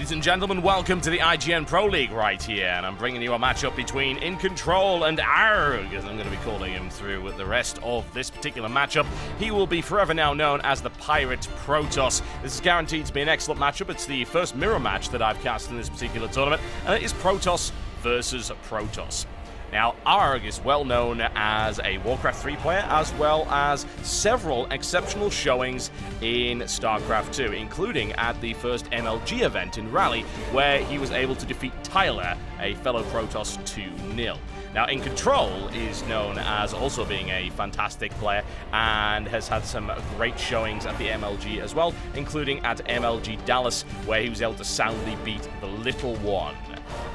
Ladies and gentlemen, welcome to the IGN Pro League right here, and I'm bringing you a matchup between iNcontrol and Arg, as I'm going to be calling him through the rest of this particular matchup. He will be forever now known as the Pirate Protoss. This is guaranteed to be an excellent matchup. It's the first mirror match that I've cast in this particular tournament, and it is Protoss versus Protoss. Now, Arg is well known as a Warcraft 3 player, as well as several exceptional showings in StarCraft 2, including at the first MLG event in Raleigh, where he was able to defeat Tyler, a fellow Protoss, 2-0. Now, iNcontrol is known as also being a fantastic player and has had some great showings at the MLG as well, including at MLG Dallas, where he was able to soundly beat the Little One.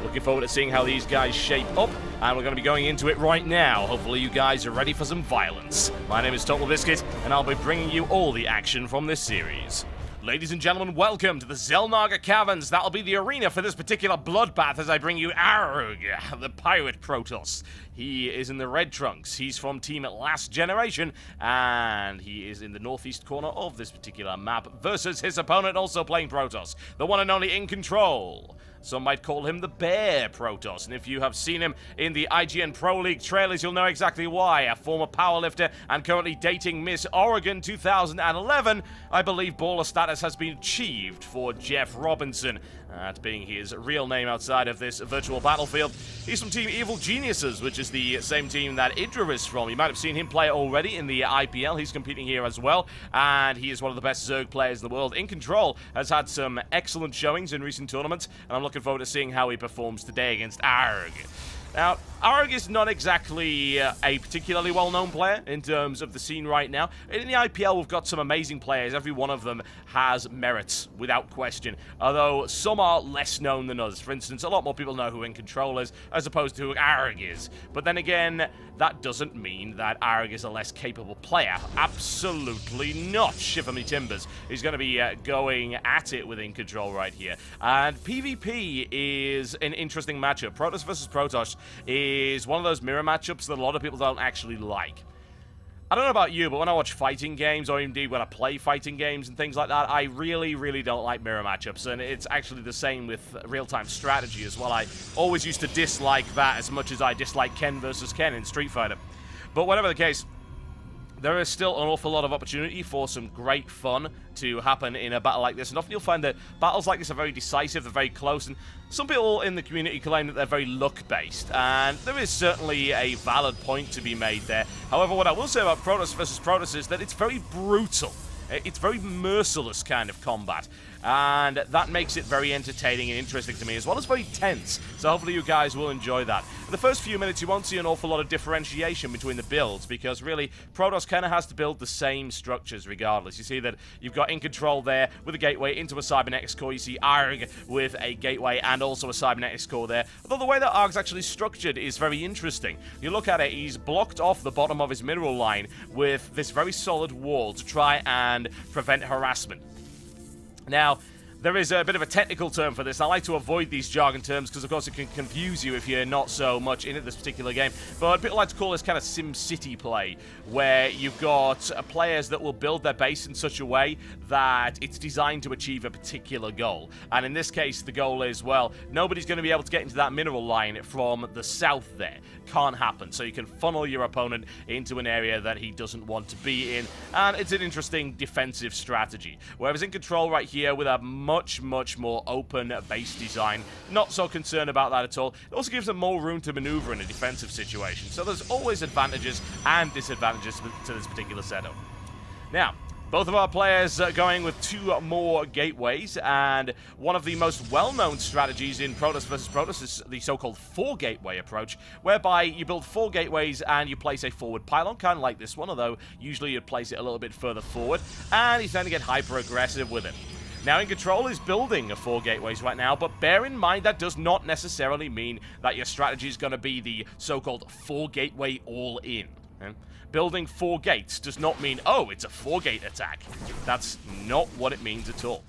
Looking forward to seeing how these guys shape up, and we're going to be going into it right now. Hopefully you guys are ready for some violence. My name is Total Biscuit, and I'll be bringing you all the action from this series. Ladies and gentlemen, welcome to the Zelnaga Caverns. That'll be the arena for this particular bloodbath as I bring you Arg, the Pirate Protoss. He is in the red trunks. He's from Team Last Generation, and he is in the northeast corner of this particular map versus his opponent also playing Protoss, the one and only iNcontrol. Some might call him the Bear Protoss, and if you have seen him in the IGN Pro League trailers, you'll know exactly why. A former powerlifter and currently dating Miss Oregon 2011, I believe baller status has been achieved for Jeff Robinson. That being his real name outside of this virtual battlefield. He's from Team Evil Geniuses, which is the same team that Idra is from. You might have seen him play already in the IPL. He's competing here as well, and he is one of the best Zerg players in the world. iNcontrol has had some excellent showings in recent tournaments, and I'm looking forward to seeing how he performs today against Arg. Now, Arg is not exactly a particularly well-known player in terms of the scene right now. In the IPL, we've got some amazing players. Every one of them has merits, without question, although some are less known than others. For instance, a lot more people know who iNcontrol is, as opposed to who Arg is. But then again, that doesn't mean that Arg is a less capable player. Absolutely not. Shiver me timbers. He's going to be going at it with iNcontrol right here. And PvP is an interesting matchup. Protoss versus Protoss is one of those mirror matchups that a lot of people don't actually like. I don't know about you, but when I watch fighting games, or indeed when I play fighting games and things like that, I really don't like mirror matchups, and it's actually the same with real-time strategy as well. I always used to dislike that as much as I dislike Ken versus Ken in Street Fighter. But whatever the case, there is still an awful lot of opportunity for some great fun to happen in a battle like this, and often you'll find that battles like this are very decisive, they're very close, and some people in the community claim that they're very luck-based, and there is certainly a valid point to be made there. However, what I will say about Protoss versus Protoss is that it's very brutal. It's very merciless kind of combat, and that makes it very entertaining and interesting to me, as well as very tense, so hopefully you guys will enjoy that. In the first few minutes, you won't see an awful lot of differentiation between the builds, because really, Protoss kind of has to build the same structures regardless. You see that you've got iNcontrol there with a gateway into a cybernetics core. You see Arg with a gateway and also a cybernetics core there. Although the way that Arg's actually structured is very interesting. You look at it, he's blocked off the bottom of his mineral line with this very solid wall to try and prevent harassment. Now, there is a bit of a technical term for this. I like to avoid these jargon terms because, of course, it can confuse you if you're not so much in this particular game. But people like to call this kind of Sim City play, where you've got players that will build their base in such a way that it's designed to achieve a particular goal. And in this case, the goal is, well, nobody's going to be able to get into that mineral line from the south there. Can't happen. So you can funnel your opponent into an area that he doesn't want to be in. And it's an interesting defensive strategy. Whereas iNcontrol right here with a much more open base design, not so concerned about that at all. It also gives them more room to maneuver in a defensive situation. So there's always advantages and disadvantages to this particular setup. Now, both of our players are going with 2 more gateways, and one of the most well-known strategies in Protoss vs. Protoss is the so-called 4-gateway approach, whereby you build 4 gateways and you place a forward pylon, kind of like this one, although usually you'd place it a little bit further forward, and he's going to get hyper-aggressive with it. Now, iNcontrol is building 4 gateways right now, but bear in mind that does not necessarily mean that your strategy is going to be the so-called 4-gateway all-in. Okay? Building 4 gates does not mean, oh, it's a 4-gate attack. That's not what it means at all.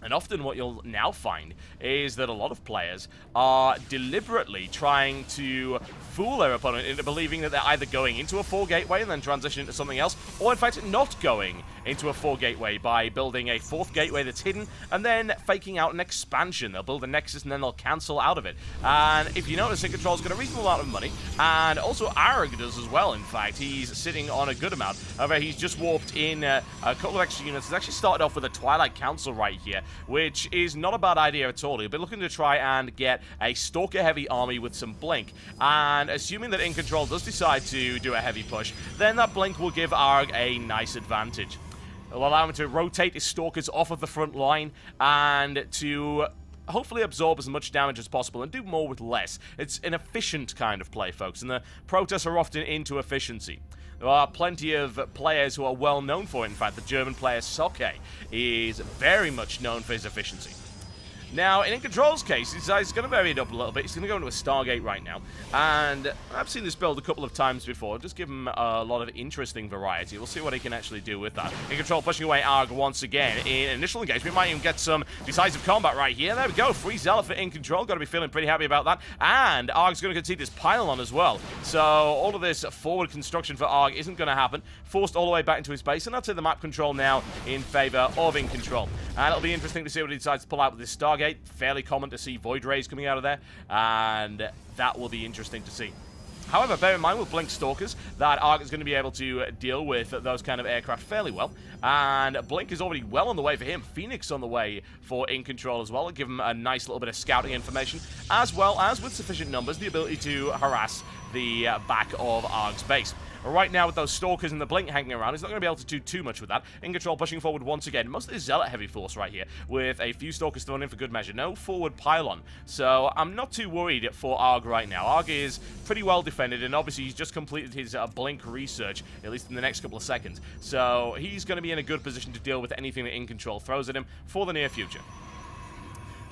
And often what you'll now find is that a lot of players are deliberately trying to fool their opponent into believing that they're either going into a 4 gateway and then transition into something else, or in fact not going into a 4 gateway by building a 4th gateway that's hidden and then faking out an expansion. They'll build a nexus and then they'll cancel out of it. And if you notice, iNcontrol's got a reasonable amount of money, and also Arg does as well. In fact, he's sitting on a good amount. However, he's just warped in a couple of extra units. He's actually started off with a Twilight Council right here, which is not a bad idea at all. He'll be looking to try and get a Stalker-heavy army with some Blink, and assuming that iNcontrol does decide to do a heavy push, then that Blink will give Arg a nice advantage. It'll allow him to rotate his Stalkers off of the front line and to hopefully absorb as much damage as possible and do more with less. It's an efficient kind of play, folks, and the protests are often into efficiency. There are plenty of players who are well known for it. In fact, the German player Soke is very much known for his efficiency. Now, in iNcontrol's case, he's going to vary it up a little bit. He's going to go into a Stargate right now. And I've seen this build a couple of times before. Just give him a lot of interesting variety. We'll see what he can actually do with that. iNcontrol pushing away Arg once again. In initial engagement, we might even get some decisive combat right here. There we go. Free Zealot for iNcontrol. Got to be feeling pretty happy about that. And Arg's going to concede this pylon as well. So all of this forward construction for Arg isn't going to happen. Forced all the way back into his base. And I'd say the map control now in favor of iNcontrol. And it'll be interesting to see what he decides to pull out with this Stargate. Fairly common to see Void Rays coming out of there, and that will be interesting to see. However, bear in mind with Blink Stalkers that Arg is going to be able to deal with those kind of aircraft fairly well, and Blink is already well on the way for him. Phoenix on the way for iNcontrol as well. It'll give him a nice little bit of scouting information, as well as, with sufficient numbers, the ability to harass the back of Arg's base. Right now, with those Stalkers and the Blink hanging around, he's not going to be able to do too much with that. iNcontrol pushing forward once again. Mostly Zealot heavy force right here, with a few Stalkers thrown in for good measure. No forward pylon. So I'm not too worried for Arg right now. Arg is pretty well defended, and obviously he's just completed his Blink research, at least in the next couple of seconds. So he's going to be in a good position to deal with anything that iNcontrol throws at him for the near future.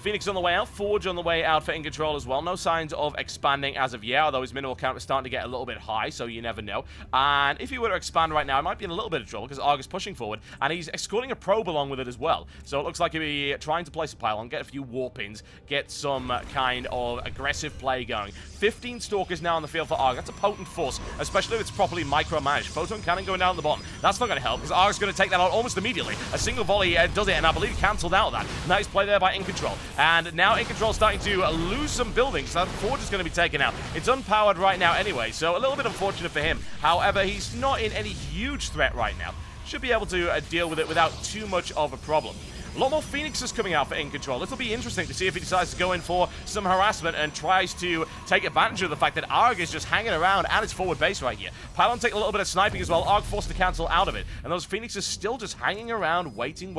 Phoenix on the way out, Forge on the way out for iNcontrol as well. No signs of expanding as of yet, although his mineral count is starting to get a little bit high, so you never know. And if he were to expand right now, he might be in a little bit of trouble because Arg is pushing forward, and he's escorting a probe along with it as well. So it looks like he'll be trying to place a pylon, get a few warp-ins, get some kind of aggressive play going. 15 Stalkers now on the field for Arg. That's a potent force, especially if it's properly micromanaged. Photon cannon going down at the bottom. That's not going to help because Arg's going to take that out almost immediately. A single volley does it, and I believe cancelled out that. Nice play there by iNcontrol. And now iNcontrol starting to lose some buildings. That Forge is going to be taken out. It's unpowered right now anyway, so a little bit unfortunate for him. However, he's not in any huge threat right now. Should be able to deal with it without too much of a problem. A lot more Phoenixes coming out for iNcontrol. It'll be interesting to see if he decides to go in for some harassment and tries to take advantage of the fact that Arg is just hanging around at his forward base right here. Pylon take a little bit of sniping as well. Arg forced to cancel out of it. And those Phoenixes still just hanging around, waiting.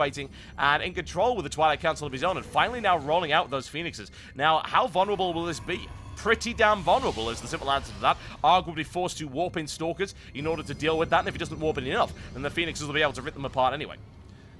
And iNcontrol with the Twilight Council of his own. And finally now rolling out those Phoenixes. Now, how vulnerable will this be? Pretty damn vulnerable is the simple answer to that. Arg will be forced to warp in Stalkers in order to deal with that. And if he doesn't warp in enough, then the Phoenixes will be able to rip them apart anyway.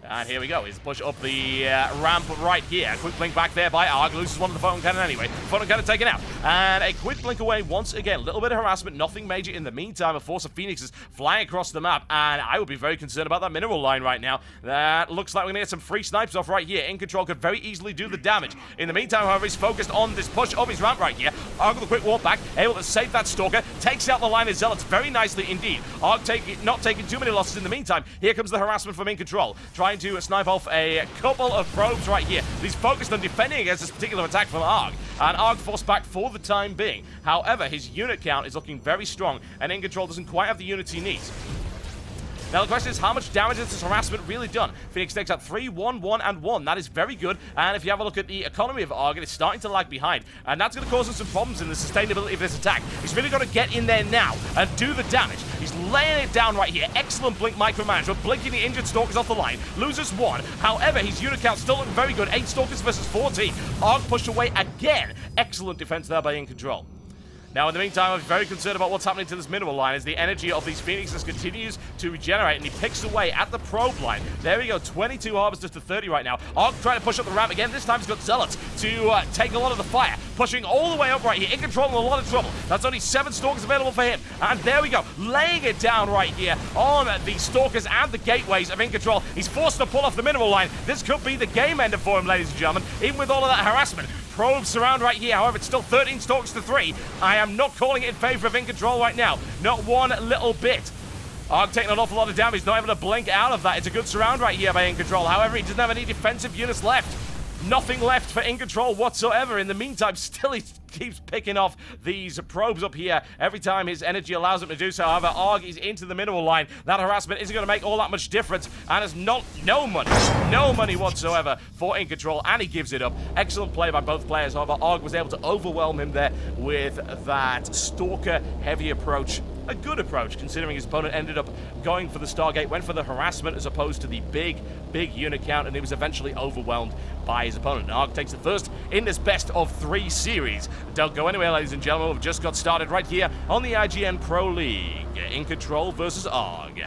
And here we go. He's push up the ramp right here. Quick blink back there by Arg. Loses one of the photon cannon anyway. Photon cannon taken out. And a quick blink away once again. A little bit of harassment. Nothing major in the meantime. A force of Phoenixes flying across the map. And I would be very concerned about that mineral line right now. That looks like we're going to get some free snipes off right here. iNcontrol could very easily do the damage. In the meantime, however, he's focused on this push of his ramp right here. Arg with a quick walk back. Able to save that Stalker. Takes out the line of Zealots very nicely indeed. Arg not taking too many losses in the meantime. Here comes the harassment from iNcontrol. Trying to snipe off a couple of probes right here. He's focused on defending against this particular attack from Arg, and Arg forced back for the time being. However, his unit count is looking very strong, and iNcontrol doesn't quite have the units he needs. Now the question is, how much damage has this harassment really done? Phoenix takes out 3, 1, 1, and 1. That is very good. And if you have a look at the economy of Arg, it's starting to lag behind. And that's going to cause him some problems in the sustainability of this attack. He's really got to get in there now and do the damage. He's laying it down right here. Excellent blink micromanagement. Blinking the injured Stalkers off the line. Loses 1. However, his unit count still looking very good. 8 Stalkers versus 14. Arg pushed away again. Excellent defense there by iNcontrol. Now, in the meantime, I'm very concerned about what's happening to this mineral line as the energy of these Phoenixes continues to regenerate, and he picks away at the probe line. There we go, 22 harvesters to 30 right now. Arg trying to push up the ramp again. This time he's got Zealots to take a lot of the fire, pushing all the way up right here. INControl in a lot of trouble. That's only 7 Stalkers available for him. And there we go, laying it down right here on the Stalkers and the gateways of INControl. He's forced to pull off the mineral line. This could be the game ender for him, ladies and gentlemen, even with all of that harassment. Probes surround right here. However, it's still 13 Stalkers to 3. I am not calling it in favor of INControl right now. Not one little bit. Arg taking an awful lot of damage. Not able to blink out of that. It's a good surround right here by INControl. However, he doesn't have any defensive units left. Nothing left for INControl whatsoever. In the meantime, still he keeps picking off these probes up here every time his energy allows him to do so. However, Arg is into the mineral line. That harassment isn't going to make all that much difference, and there's no money whatsoever for INControl, and he gives it up. Excellent play by both players. However, Arg was able to overwhelm him there with that Stalker-heavy approach. A good approach, considering his opponent ended up going for the Stargate, went for the harassment as opposed to the big unit count, and he was eventually overwhelmed by his opponent. And Arg takes the first in this best of 3 series. Don't go anywhere, ladies and gentlemen. We've just got started right here on the IGN Pro League. INControl versus Arg.